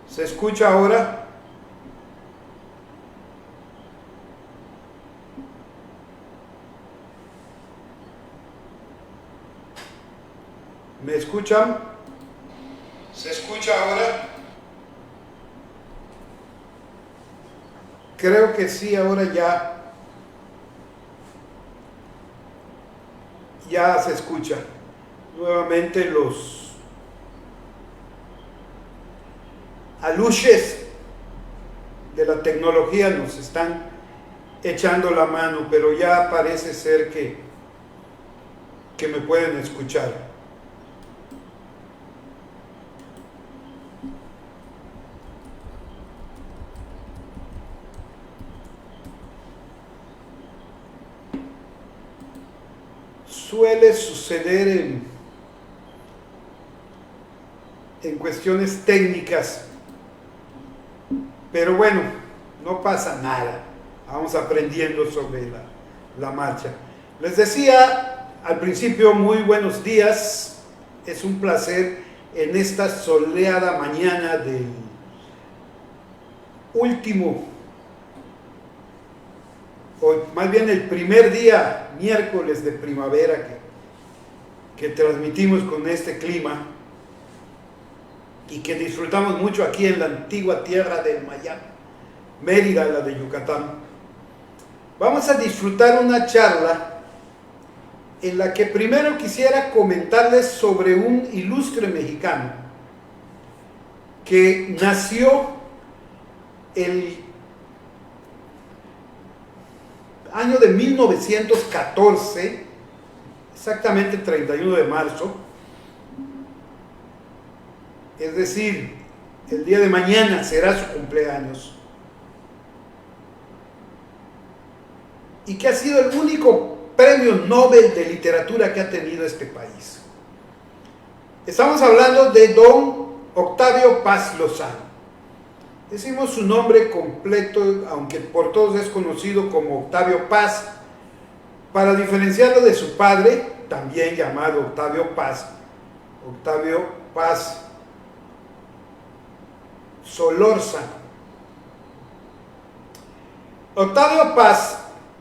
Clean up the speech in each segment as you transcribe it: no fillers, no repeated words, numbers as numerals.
¿Se escucha ahora? ¿Me escuchan? ¿Se escucha ahora? Creo que sí, ahora ya se escucha. Nuevamente los aluches de la tecnología nos están echando la mano, pero ya parece ser que me pueden escuchar. Suele suceder en cuestiones técnicas, pero bueno, no pasa nada, vamos aprendiendo sobre la marcha. Les decía al principio, muy buenos días, es un placer en esta soleada mañana del último, o más bien el primer día, miércoles de primavera que transmitimos con este clima y que disfrutamos mucho aquí en la antigua tierra del Mayab, Mérida, la de Yucatán. Vamos a disfrutar una charla en la que primero quisiera comentarles sobre un ilustre mexicano que nació el año de 1914, exactamente el 31 de marzo, es decir, el día de mañana será su cumpleaños, y que ha sido el único premio Nobel de literatura que ha tenido este país. Estamos hablando de don Octavio Paz Lozano. Decimos su nombre completo, aunque por todos es conocido como Octavio Paz, para diferenciarlo de su padre, también llamado Octavio Paz Solórzano. Octavio Paz,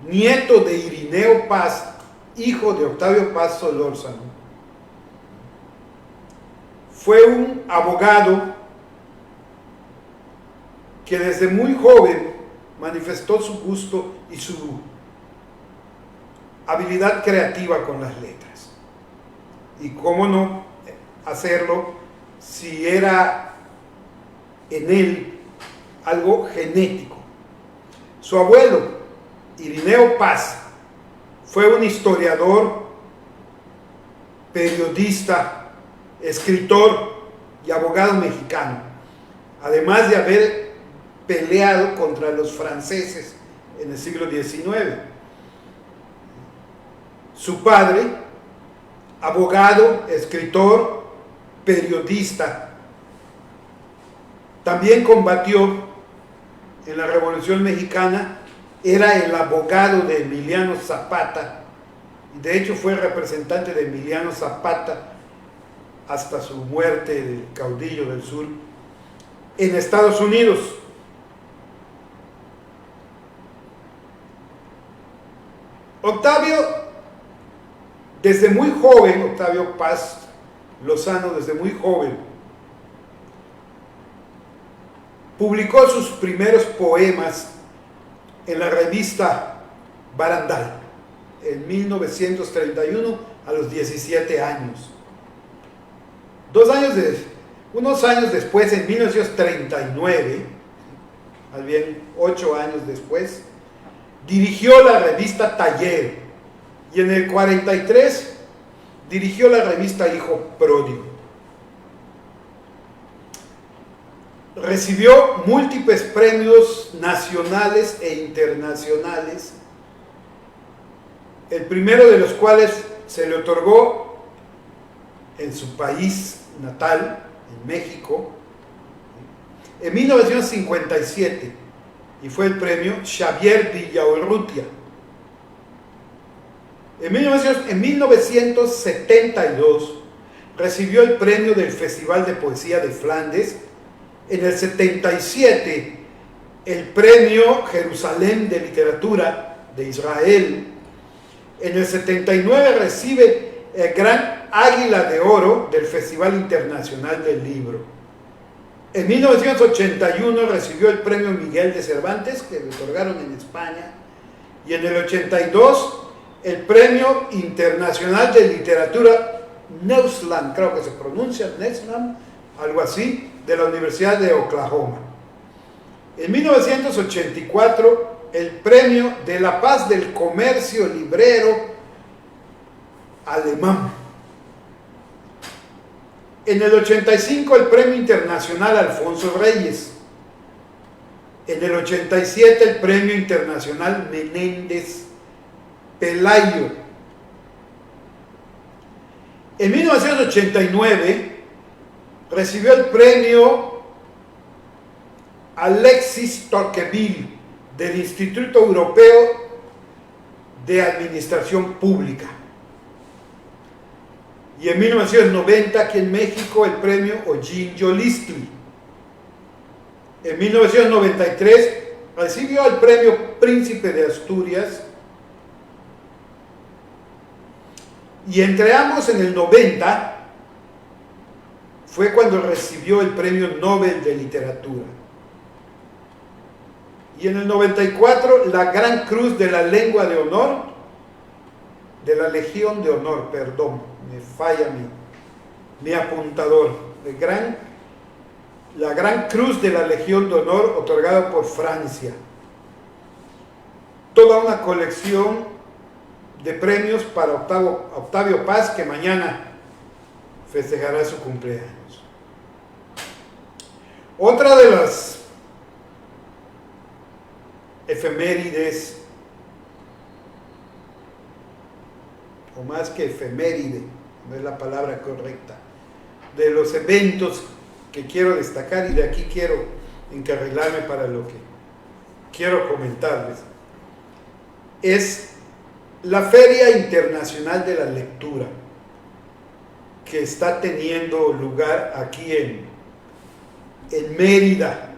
nieto de Irineo Paz, hijo de Octavio Paz Solórzano, fue un abogado que desde muy joven manifestó su gusto y su habilidad creativa con las letras. Y cómo no hacerlo si era en él algo genético. Su abuelo, Irineo Paz, fue un historiador, periodista, escritor y abogado mexicano, además de haber peleado contra los franceses en el siglo XIX. Su padre, abogado, escritor, periodista, también combatió en la Revolución Mexicana, era el abogado de Emiliano Zapata, y de hecho fue representante de Emiliano Zapata hasta su muerte, del caudillo del sur, en Estados Unidos. Octavio, desde muy joven, Octavio Paz Lozano, desde muy joven, publicó sus primeros poemas en la revista Barandal, en 1931, a los 17 años. Unos años después, en 1939, más bien 8 años después, dirigió la revista Taller, y en el 43 dirigió la revista Hijo Pródigo. Recibió múltiples premios nacionales e internacionales, el primero de los cuales se le otorgó en su país natal, en México, en 1957, y fue el premio Xavier Villaurrutia. En 1972 recibió el premio del Festival de Poesía de Flandes En el 77, el Premio Jerusalén de Literatura de Israel. En el 79 recibe el Gran Águila de Oro del Festival Internacional del Libro. En 1981 recibió el Premio Miguel de Cervantes, que le otorgaron en España. Y en el 82, el Premio Internacional de Literatura Neusland, creo que se pronuncia Neusland, algo así, de la Universidad de Oklahoma. En 1984, el Premio de la Paz del Comercio Librero Alemán. En el 85, el Premio Internacional Alfonso Reyes. En el 87, el Premio Internacional Menéndez Pelayo. En 1989, recibió el Premio Alexis Tocqueville del Instituto Europeo de Administración Pública. Y en 1990, aquí en México, el Premio Eugene Yolistli. En 1993 recibió el Premio Príncipe de Asturias. Y entre ambos, en el 90, fue cuando recibió el Premio Nobel de Literatura. Y en el 94, la Gran Cruz de la Lengua de Honor, de la Legión de Honor, perdón, me falla mi apuntador, la Gran Cruz de la Legión de Honor, otorgada por Francia. Toda una colección de premios para Octavio Paz, que mañana festejará su cumpleaños. Otra de las efemérides, o más que efeméride, no es la palabra correcta, de los eventos que quiero destacar, y de aquí quiero encarrilarme para lo que quiero comentarles, es la Feria Internacional de la Lectura, que está teniendo lugar aquí en Mérida.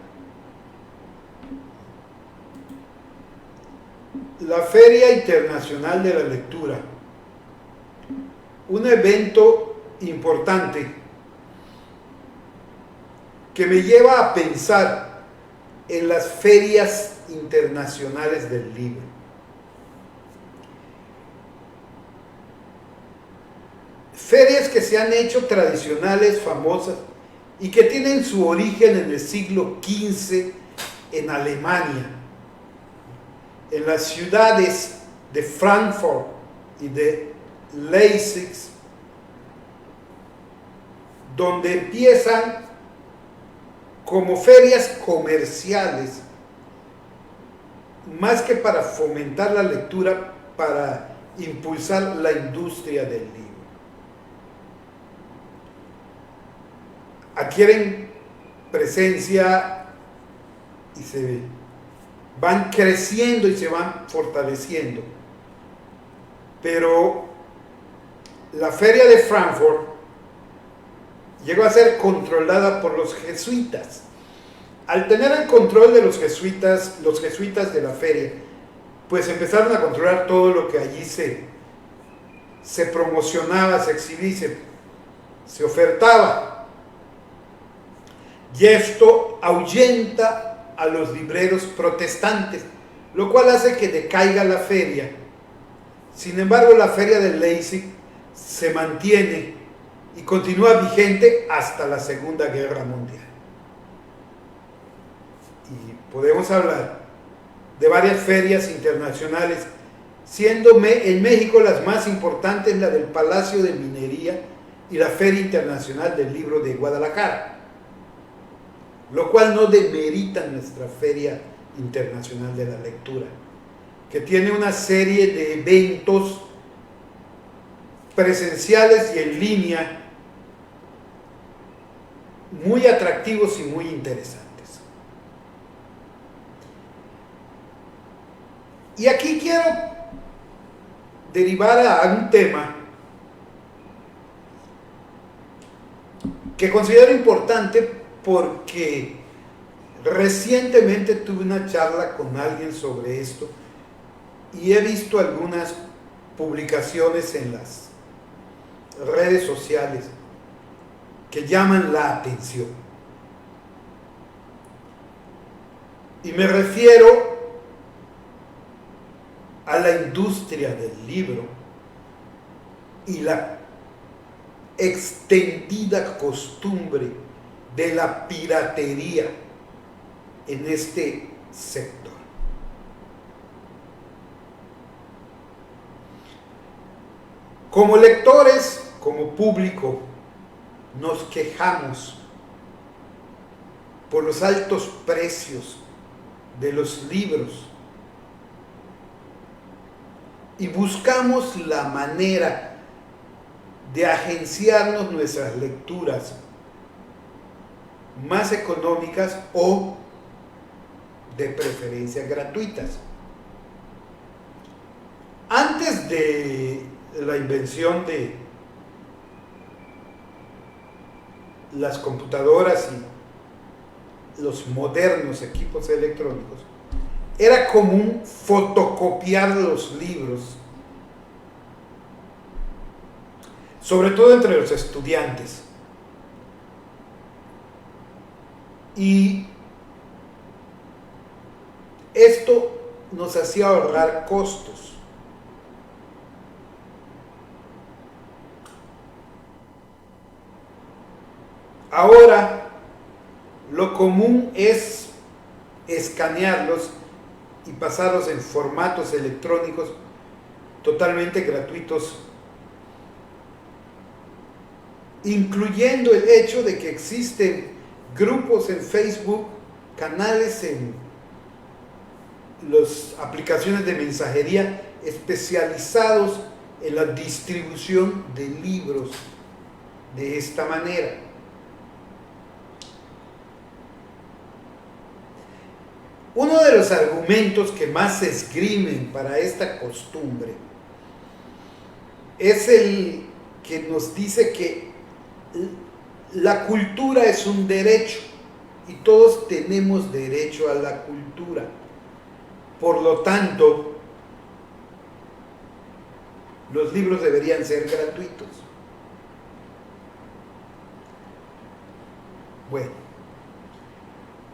La Feria Internacional de la Lectura, un evento importante que me lleva a pensar en las ferias internacionales del libro. Ferias que se han hecho tradicionales, famosas, y que tienen su origen en el siglo XV en Alemania, en las ciudades de Frankfurt y de Leipzig, donde empiezan como ferias comerciales, más que para fomentar la lectura, para impulsar la industria del libro. Adquieren presencia y se van creciendo y se van fortaleciendo. Pero la feria de Frankfurt llegó a ser controlada por los jesuitas. Al tener el control de los jesuitas de la feria, pues empezaron a controlar todo lo que allí se promocionaba, se exhibía, se ofertaba. Y esto ahuyenta a los libreros protestantes, lo cual hace que decaiga la feria. Sin embargo, la feria de Leipzig se mantiene y continúa vigente hasta la Segunda Guerra Mundial. Y podemos hablar de varias ferias internacionales, siendo en México las más importantes la del Palacio de Minería y la Feria Internacional del Libro de Guadalajara, lo cual no demerita nuestra Feria Internacional de la Lectura, que tiene una serie de eventos presenciales y en línea muy atractivos y muy interesantes. Y aquí quiero derivar a un tema que considero importante porque recientemente tuve una charla con alguien sobre esto y he visto algunas publicaciones en las redes sociales que llaman la atención. Y me refiero a la industria del libro y la extendida costumbre de la piratería en este sector. Como lectores, como público, nos quejamos por los altos precios de los libros y buscamos la manera de agenciarnos nuestras lecturas más económicas o de preferencia gratuitas. Antes de la invención de las computadoras y los modernos equipos electrónicos, era común fotocopiar los libros, sobre todo entre los estudiantes. Y esto nos hacía ahorrar costos. Ahora, lo común es escanearlos y pasarlos en formatos electrónicos totalmente gratuitos, incluyendo el hecho de que existen grupos en Facebook, canales en las aplicaciones de mensajería especializados en la distribución de libros de esta manera. Uno de los argumentos que más se esgrimen para esta costumbre es el que nos dice que la cultura es un derecho y todos tenemos derecho a la cultura. Por lo tanto, los libros deberían ser gratuitos. Bueno,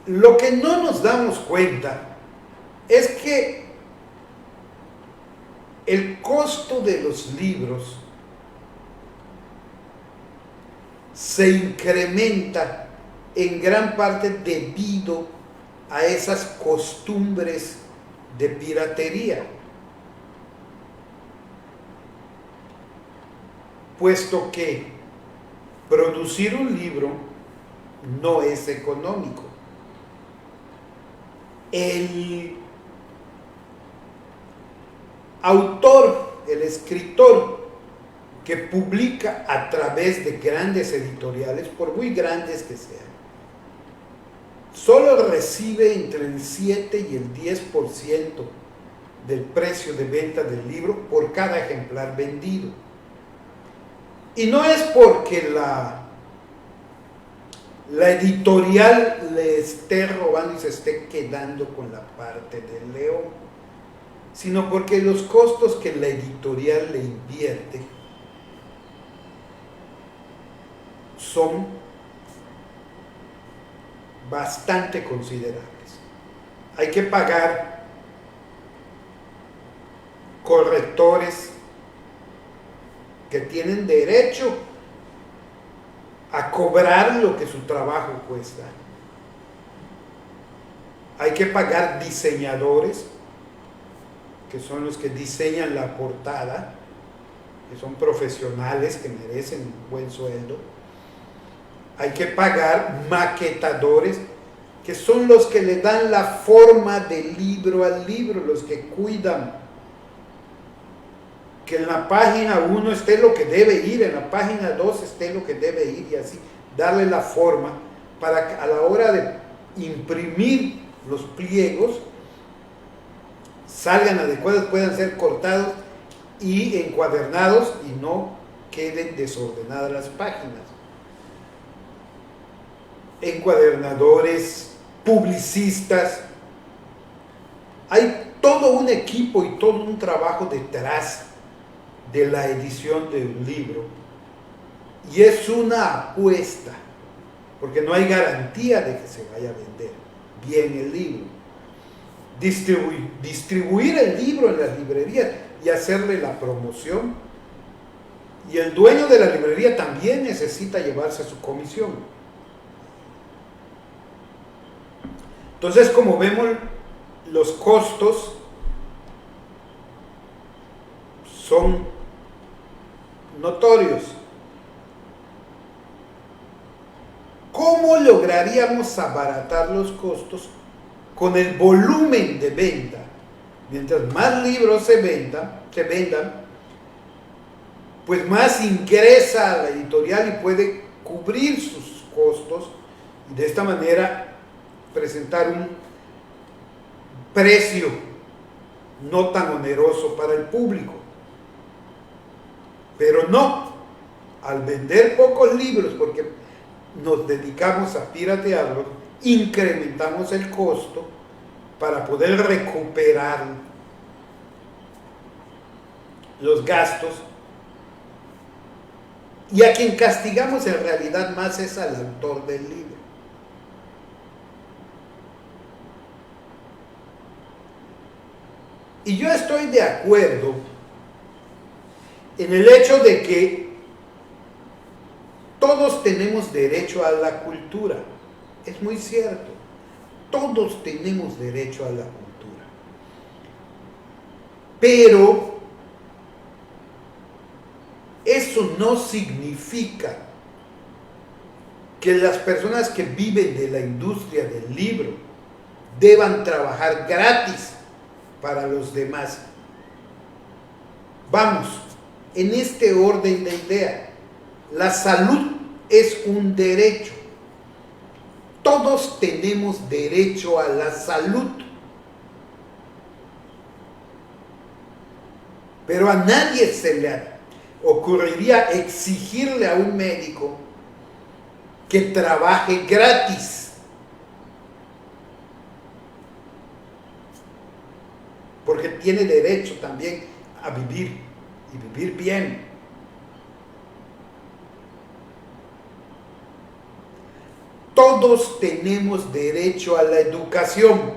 lo que no nos damos cuenta es que el costo de los libros se incrementa en gran parte debido a esas costumbres de piratería, puesto que producir un libro no es económico. El autor, el escritor que publica a través de grandes editoriales, por muy grandes que sean, solo recibe entre el 7 y el 10% del precio de venta del libro por cada ejemplar vendido. Y no es porque la editorial le esté robando y se esté quedando con la parte del león, sino porque los costos que la editorial le invierte son bastante considerables. Hay que pagar correctores que tienen derecho a cobrar lo que su trabajo cuesta. Hay que pagar diseñadores, que son los que diseñan la portada, que son profesionales que merecen un buen sueldo. Hay que pagar maquetadores, que son los que le dan la forma del libro al libro, los que cuidan que en la página 1 esté lo que debe ir, en la página 2 esté lo que debe ir, y así darle la forma para que a la hora de imprimir los pliegos salgan adecuados, puedan ser cortados y encuadernados y no queden desordenadas las páginas. encuadernadores, publicistas. Hay todo un equipo y todo un trabajo detrás de la edición de un libro. Y es una apuesta, porque no hay garantía de que se vaya a vender bien el libro. Distribuir el libro en las librerías y hacerle la promoción. Y el dueño de la librería también necesita llevarse su comisión. Entonces, como vemos, los costos son notorios. ¿Cómo lograríamos abaratar los costos con el volumen de venta? Mientras más libros se vendan, pues más ingresa a la editorial y puede cubrir sus costos y de esta manera presentar un precio no tan oneroso para el público. Pero no, al vender pocos libros, porque nos dedicamos a piratearlos, incrementamos el costo para poder recuperar los gastos, y a quien castigamos en realidad más es al autor del libro. Y yo estoy de acuerdo en el hecho de que todos tenemos derecho a la cultura. Es muy cierto. Todos tenemos derecho a la cultura. Pero eso no significa que las personas que viven de la industria del libro deban trabajar gratis para los demás. Vamos, en este orden de idea, la salud es un derecho. Todos tenemos derecho a la salud. Pero a nadie se le ocurriría exigirle a un médico que trabaje gratis. Porque tiene derecho también a vivir y vivir bien. Todos tenemos derecho a la educación.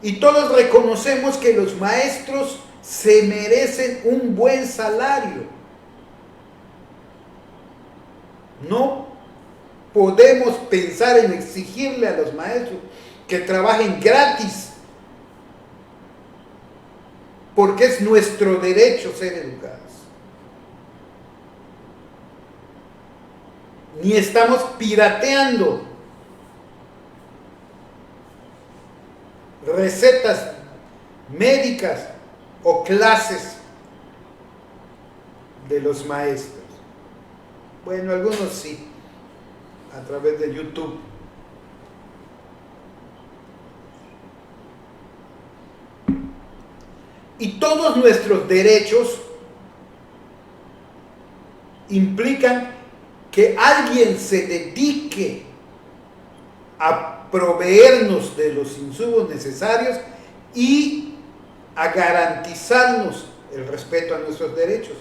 Y todos reconocemos que los maestros se merecen un buen salario. No podemos pensar en exigirle a los maestros que trabajen gratis, porque es nuestro derecho ser educados. Ni estamos pirateando recetas médicas o clases de los maestros. Bueno, algunos sí, a través de YouTube. Y todos nuestros derechos implican que alguien se dedique a proveernos de los insumos necesarios y a garantizarnos el respeto a nuestros derechos.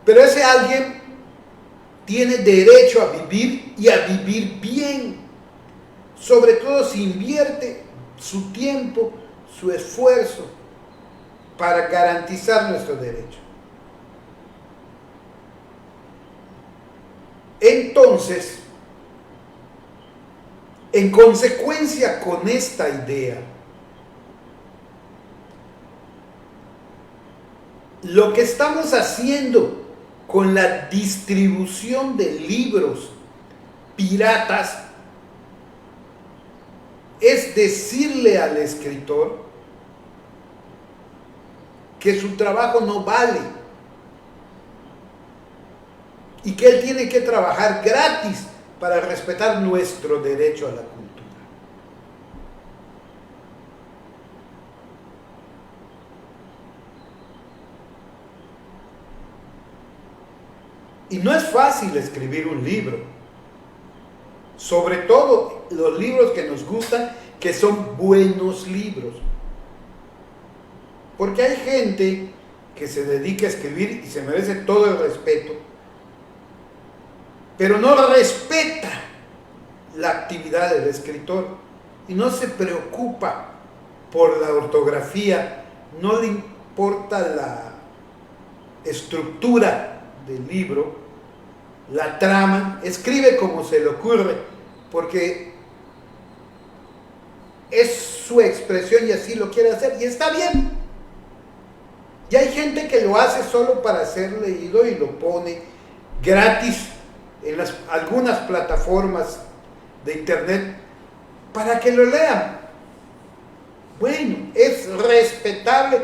Pero ese alguien tiene derecho a vivir y a vivir bien, sobre todo si invierte su tiempo, su esfuerzo para garantizar nuestros derechos. Entonces, en consecuencia con esta idea, lo que estamos haciendo con la distribución de libros piratas es decirle al escritor que su trabajo no vale y que él tiene que trabajar gratis para respetar nuestro derecho a la cultura. Y no es fácil escribir un libro, sobre todo los libros que nos gustan, que son buenos libros. Porque hay gente que se dedica a escribir y se merece todo el respeto, pero no respeta la actividad del escritor y no se preocupa por la ortografía, no le importa la estructura del libro, la trama, escribe como se le ocurre, porque es su expresión y así lo quiere hacer, y está bien. Y hay gente que lo hace solo para ser leído y lo pone gratis en algunas plataformas de internet para que lo lean. Bueno, es respetable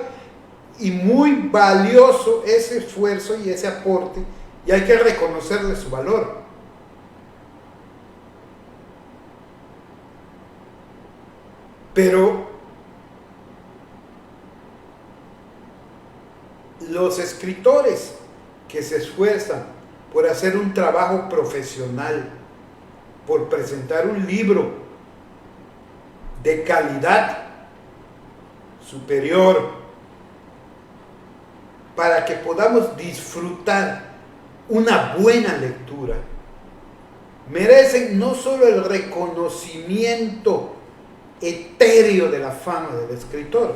y muy valioso ese esfuerzo y ese aporte, y hay que reconocerle su valor. Pero los escritores que se esfuerzan por hacer un trabajo profesional, por presentar un libro de calidad superior, para que podamos disfrutar una buena lectura, merecen no solo el reconocimiento etéreo de la fama del escritor,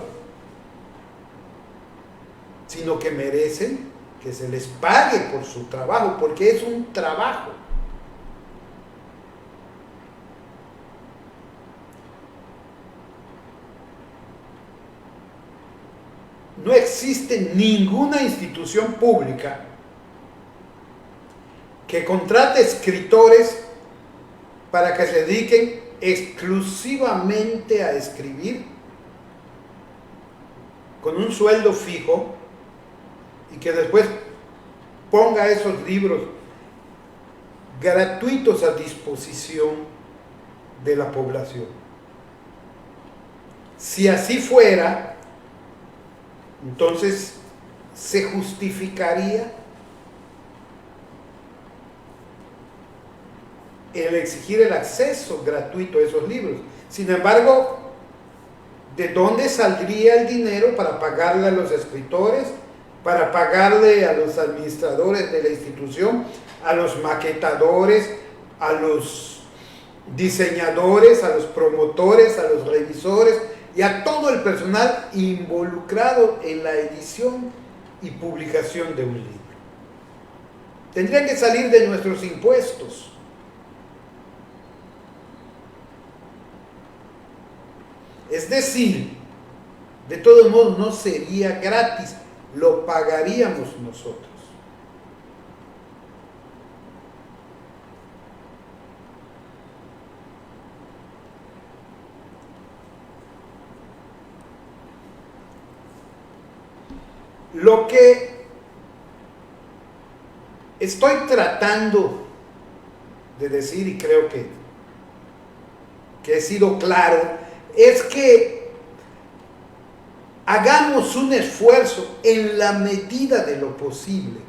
sino que merecen que se les pague por su trabajo, porque es un trabajo. No existe ninguna institución pública que contrate escritores para que se dediquen exclusivamente a escribir con un sueldo fijo y que después ponga esos libros gratuitos a disposición de la población. Si así fuera, entonces se justificaría el exigir el acceso gratuito a esos libros. Sin embargo, ¿de dónde saldría el dinero para pagarle a los escritores, para pagarle a los administradores de la institución, a los maquetadores, a los diseñadores, a los promotores, a los revisores y a todo el personal involucrado en la edición y publicación de un libro? Tendría que salir de nuestros impuestos. Es decir, de todos modos no sería gratis, lo pagaríamos nosotros. Lo que estoy tratando de decir, y creo que he sido claro, es que hagamos un esfuerzo en la medida de lo posible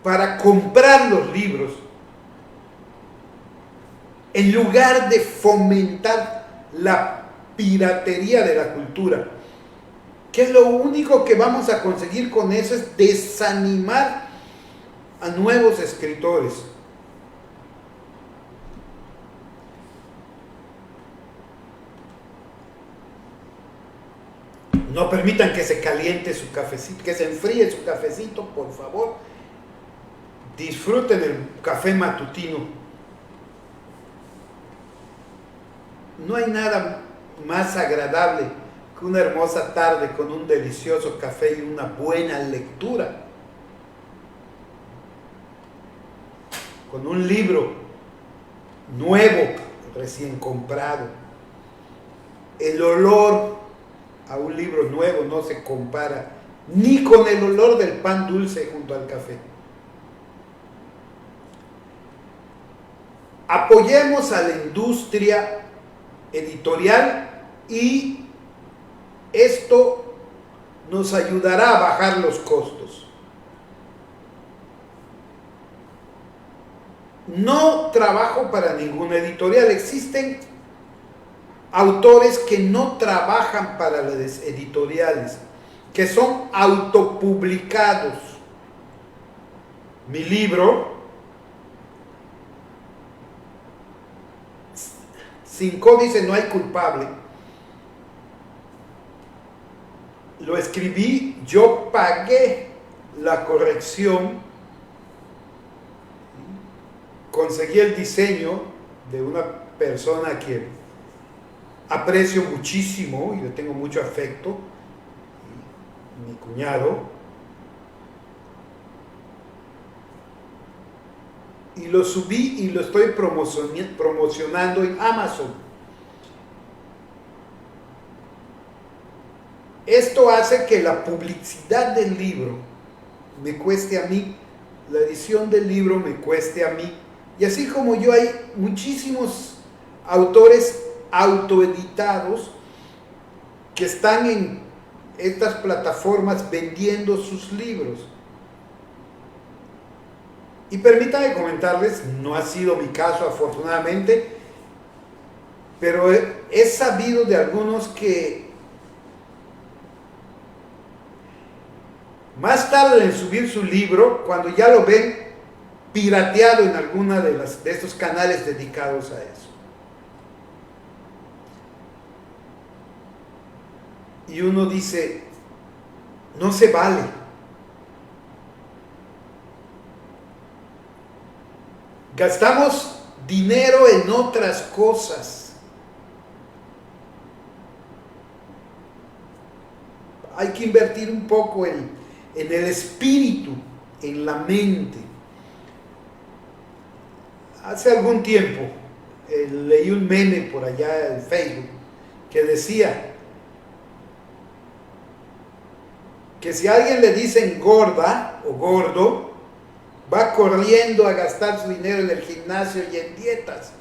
para comprar los libros en lugar de fomentar la piratería de la cultura, que lo único que vamos a conseguir con eso es desanimar a nuevos escritores. No permitan que se caliente su cafecito, que se enfríe su cafecito, por favor. Disfruten el café matutino. No hay nada más agradable que una hermosa tarde con un delicioso café y una buena lectura. Con un libro nuevo, recién comprado. El olor a un libro nuevo no se compara ni con el olor del pan dulce junto al café. Apoyemos a la industria editorial y esto nos ayudará a bajar los costos. No trabajo para ninguna editorial. Existen autores que no trabajan para las editoriales, que son autopublicados. Mi libro, Sin códice no hay culpable, lo escribí, yo pagué la corrección, conseguí el diseño de una persona que aprecio muchísimo y le tengo mucho afecto, mi cuñado, y lo subí y lo estoy promocionando en Amazon. Esto hace que la publicidad del libro me cueste a mí, la edición del libro me cueste a mí, y así como yo hay muchísimos autores autoeditados que están en estas plataformas vendiendo sus libros. Y permítanme comentarles, no ha sido mi caso afortunadamente, pero he sabido de algunos que más tarde en subir su libro, cuando ya lo ven pirateado en alguna de estos canales dedicados a eso. Y uno dice, no se vale. Gastamos dinero en otras cosas. Hay que invertir un poco en el espíritu, en la mente. Hace algún tiempo leí un meme por allá en Facebook que decía que si a alguien le dicen gorda o gordo, va corriendo a gastar su dinero en el gimnasio y en dietas.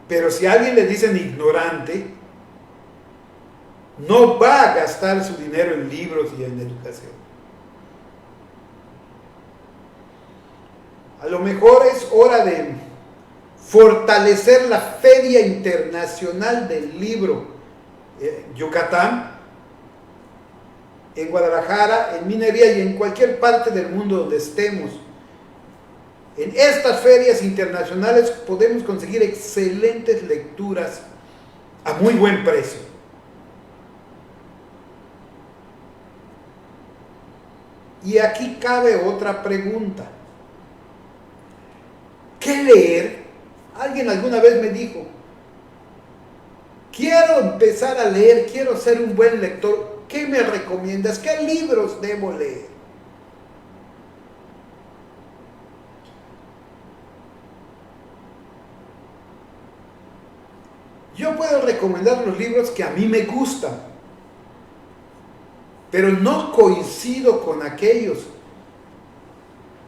Pero si a alguien le dicen ignorante, no va a gastar su dinero en libros y en educación. A lo mejor es hora de fortalecer la Feria Internacional del Libro Yucatán, en Guadalajara, en Minería y en cualquier parte del mundo donde estemos. En estas ferias internacionales podemos conseguir excelentes lecturas a muy buen precio. Y aquí cabe otra pregunta. ¿Qué leer? Alguien alguna vez me dijo, quiero empezar a leer, quiero ser un buen lector. ¿Qué me recomiendas? ¿Qué libros debo leer? Yo puedo recomendar los libros que a mí me gustan, pero no coincido con aquellos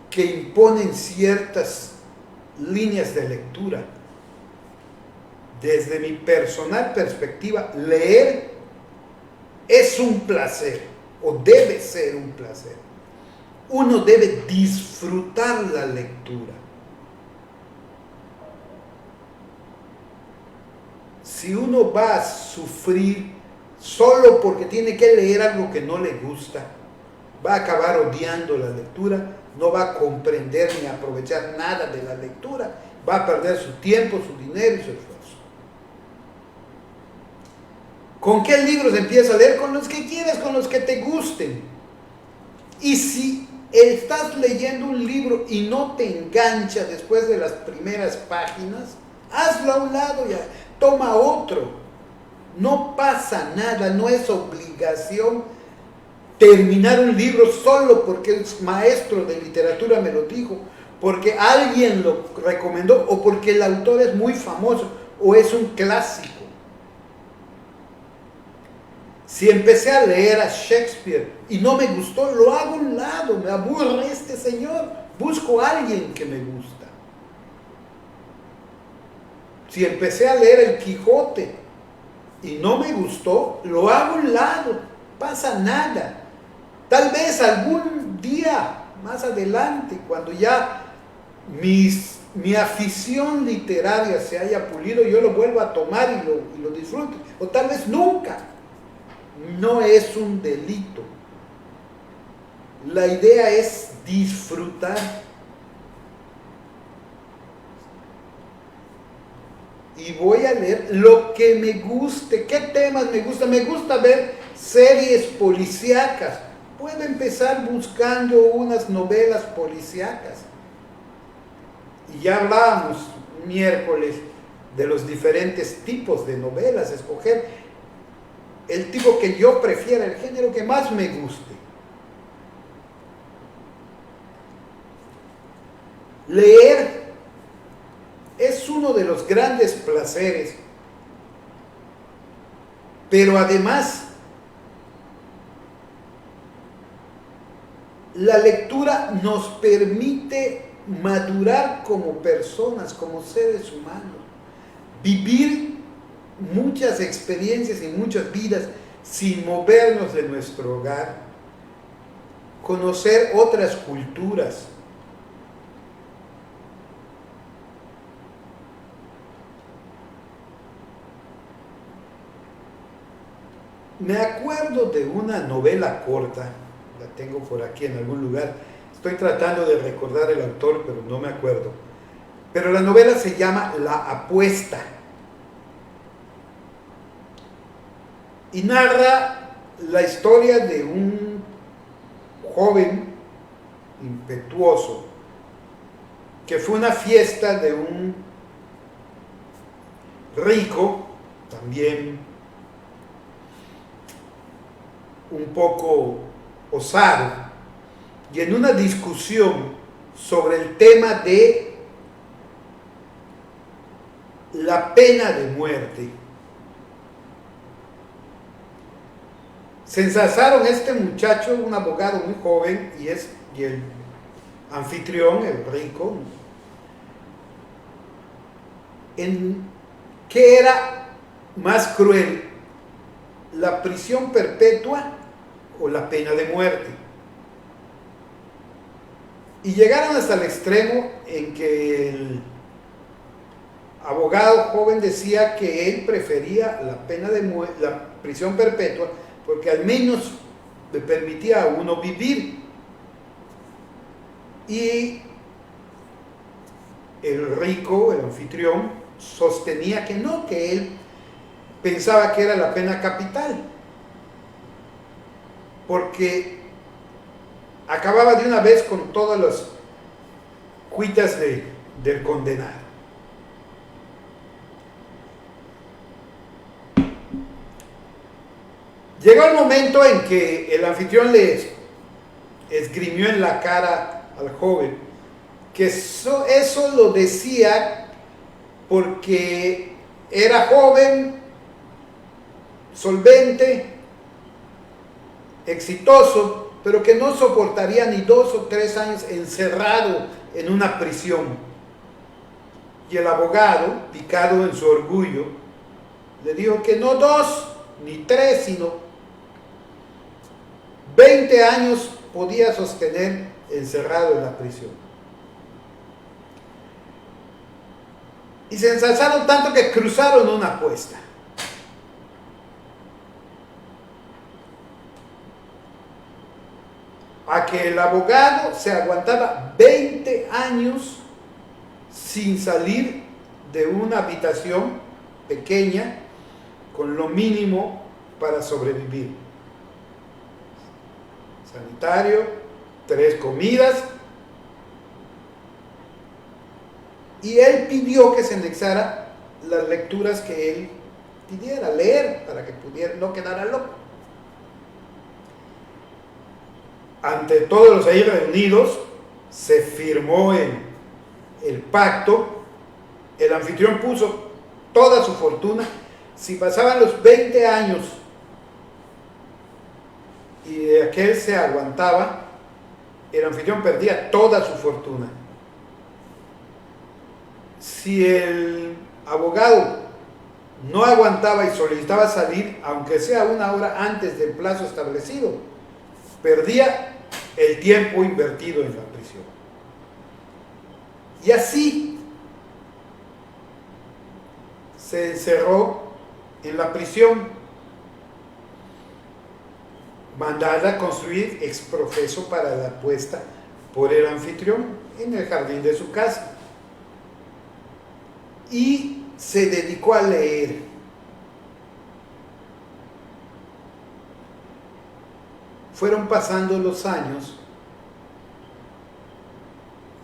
que imponen ciertas líneas de lectura. Desde mi personal perspectiva, leer es un placer, o debe ser un placer. Uno debe disfrutar la lectura. Si uno va a sufrir solo porque tiene que leer algo que no le gusta, va a acabar odiando la lectura, no va a comprender ni aprovechar nada de la lectura, va a perder su tiempo, su dinero y su esfuerzo. ¿Con qué libros empiezas a leer? Con los que quieras, con los que te gusten. Y si estás leyendo un libro y no te engancha después de las primeras páginas, hazlo a un lado y toma otro. No pasa nada, no es obligación terminar un libro solo porque el maestro de literatura me lo dijo, porque alguien lo recomendó o porque el autor es muy famoso o es un clásico. Si empecé a leer a Shakespeare y no me gustó, lo hago a un lado, me aburre este señor, busco a alguien que me gusta. Si empecé a leer el Quijote y no me gustó, lo hago a un lado, pasa nada. Tal vez algún día más adelante, cuando ya mi afición literaria se haya pulido, yo lo vuelvo a tomar y lo disfruto, o tal vez nunca. No es un delito. La idea es disfrutar. Y voy a leer lo que me guste. ¿Qué temas me gustan? Me gusta ver series policíacas. Puedo empezar buscando unas novelas policíacas. Y ya hablábamos miércoles de los diferentes tipos de novelas. Escoger el tipo que yo prefiera, el género que más me guste. Leer es uno de los grandes placeres, pero además la lectura nos permite madurar como personas, como seres humanos, vivir muchas experiencias y muchas vidas sin movernos de nuestro hogar, conocer otras culturas. Me acuerdo de una novela corta, la tengo por aquí en algún lugar, estoy tratando de recordar el autor, pero no me acuerdo. Pero la novela se llama La Apuesta y narra la historia de un joven impetuoso que fue a una fiesta de un rico, también un poco osado, y en una discusión sobre el tema de la pena de muerte, se ensalzaron este muchacho, un abogado muy joven, y el anfitrión, el rico, en qué era más cruel, la prisión perpetua o la pena de muerte. Y llegaron hasta el extremo en que el abogado joven decía que él prefería la pena de la prisión perpetua, porque al menos le permitía a uno vivir. Y el rico, el anfitrión, sostenía que no, que él pensaba que era la pena capital, porque acababa de una vez con todas las cuitas del condenado. Llegó el momento en que el anfitrión le esgrimió en la cara al joven que eso lo decía porque era joven, solvente, exitoso, pero que no soportaría ni 2 o 3 años encerrado en una prisión. Y el abogado, picado en su orgullo, le dijo que no 2 ni 3, sino 20 años podía sostener encerrado en la prisión. Y se ensalzaron tanto que cruzaron una apuesta. A que el abogado se aguantaba 20 años sin salir de una habitación pequeña con lo mínimo para sobrevivir. Sanitario, 3 comidas, y él pidió que se indexara las lecturas que él pidiera leer para que pudiera no quedara loco. Ante todos los ahí reunidos se firmó el pacto. El anfitrión puso toda su fortuna. Si pasaban los 20 años y aquel se aguantaba, el anfitrión perdía toda su fortuna. Si el abogado no aguantaba y solicitaba salir, aunque sea 1 hora antes del plazo establecido, perdía el tiempo invertido en la prisión. Y así se encerró en la prisión, mandada a construir exprofeso para la puesta por el anfitrión en el jardín de su casa. Y se dedicó a leer. Fueron pasando los años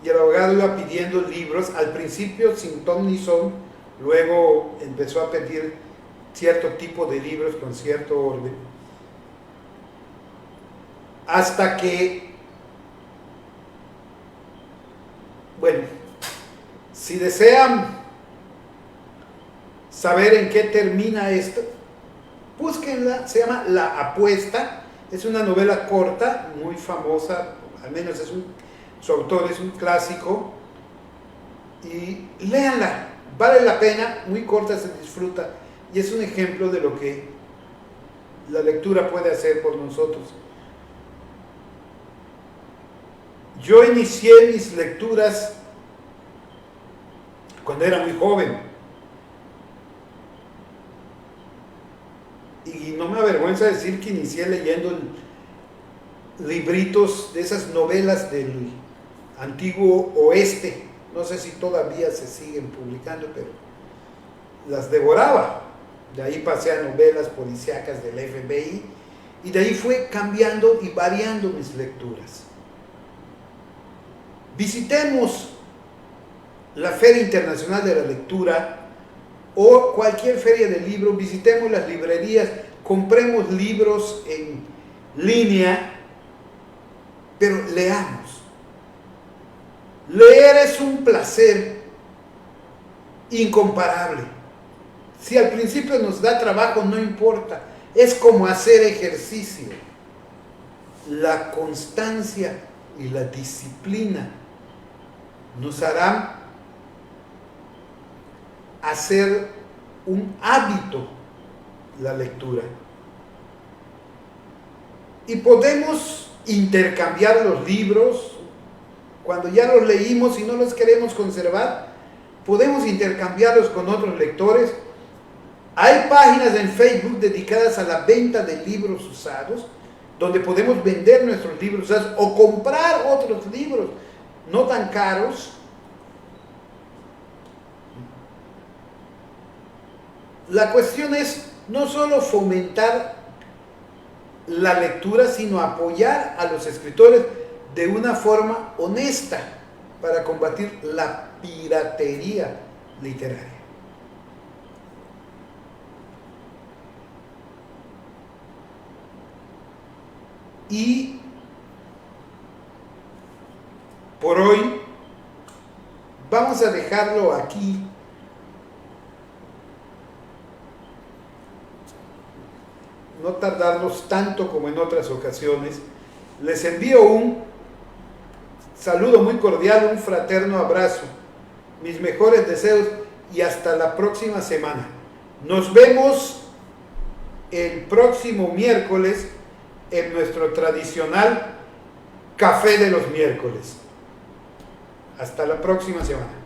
y el abogado iba pidiendo libros, al principio sin ton ni son, luego empezó a pedir cierto tipo de libros con cierto orden, hasta que, bueno, si desean saber en qué termina esto, búsquenla, se llama La Apuesta, es una novela corta, muy famosa, al menos su autor es un clásico, y léanla, vale la pena, muy corta, se disfruta, y es un ejemplo de lo que la lectura puede hacer por nosotros. Yo inicié mis lecturas cuando era muy joven, y no me avergüenza decir que inicié leyendo libritos de esas novelas del antiguo oeste. No sé si todavía se siguen publicando, pero las devoraba. De ahí pasé a novelas policíacas del FBI, y de ahí fue cambiando y variando mis lecturas. Visitemos la Feria Internacional de la Lectura o cualquier feria de libros, visitemos las librerías, compremos libros en línea, pero leamos. Leer es un placer incomparable. Si al principio nos da trabajo, no importa, es como hacer ejercicio. La constancia y la disciplina nos harán hacer un hábito la lectura. Y podemos intercambiar los libros. Cuando ya los leímos y no los queremos conservar, podemos intercambiarlos con otros lectores. Hay páginas en Facebook dedicadas a la venta de libros usados, donde podemos vender nuestros libros usados o comprar otros libros no tan caros. La cuestión es no solo fomentar la lectura, sino apoyar a los escritores de una forma honesta para combatir la piratería literaria. Y por hoy vamos a dejarlo aquí. No tardarnos tanto como en otras ocasiones. Les envío un saludo muy cordial, un fraterno abrazo, mis mejores deseos y hasta la próxima semana. Nos vemos el próximo miércoles en nuestro tradicional Café de los Miércoles. Hasta la próxima semana.